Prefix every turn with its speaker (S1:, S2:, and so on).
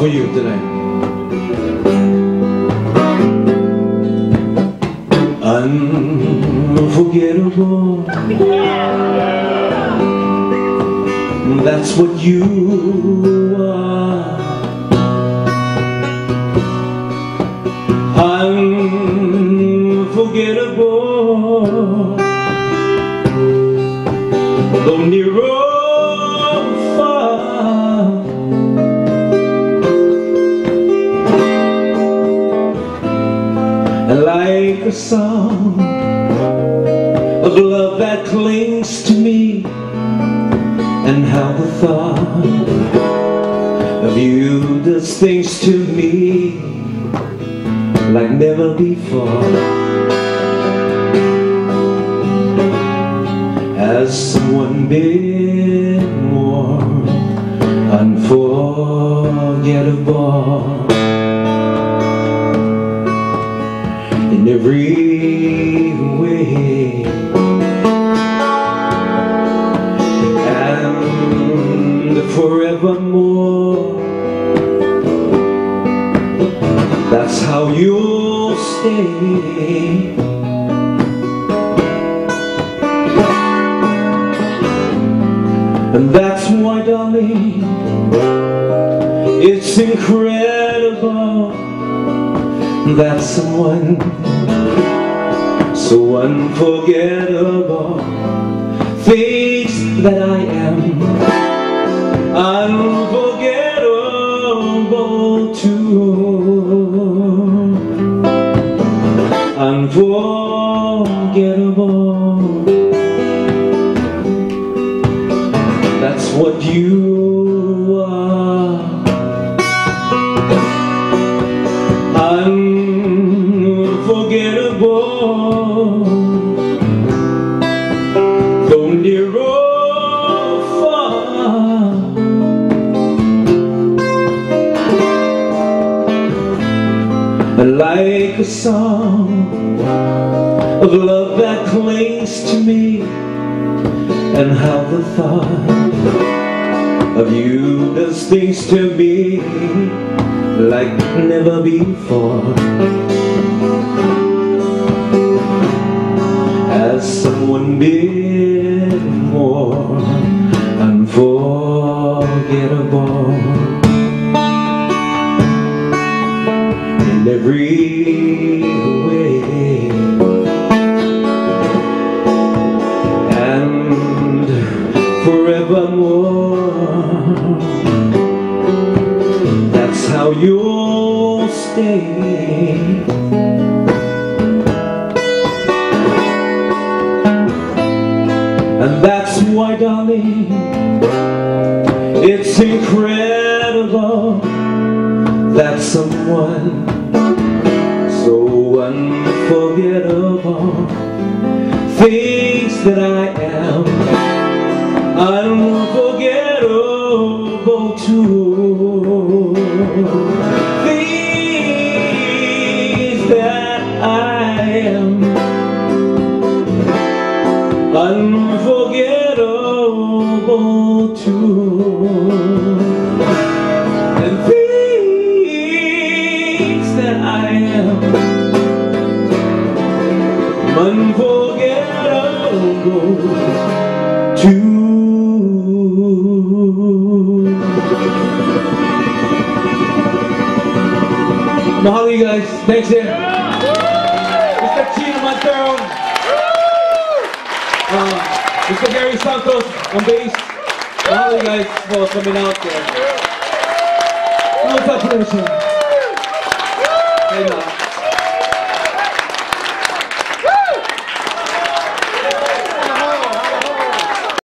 S1: for you tonight. Unforgettable. That's what you are. Unforgettable. Though near or far, like a song of love that clings to me, and how the thought of you does things to me like never before. Has someone been more unforgettable in every way, and forevermore? That's how you'll stay. And that's why, darling, it's incredible that someone so unforgettable thinks that I am unforgettable too. Unforgettable. That's what you are. Unforgettable. Though near or far, like a song of love that clings to me, and how the thought of you does things to me like never before. Has someone been more unforgettable in every way, and forevermore? That's how you'll stay. And that's why, darling, it's incredible that someone so unforgettable thinks that I am unforgettable too. Thinks that I am unforgettable too, and thinks that I am unforgettable too. Mahalo you guys. Thanks, here. Mr. Chino Montero. Mr. Gary Santos on bass. Mahalo you guys for coming out there. No, it's not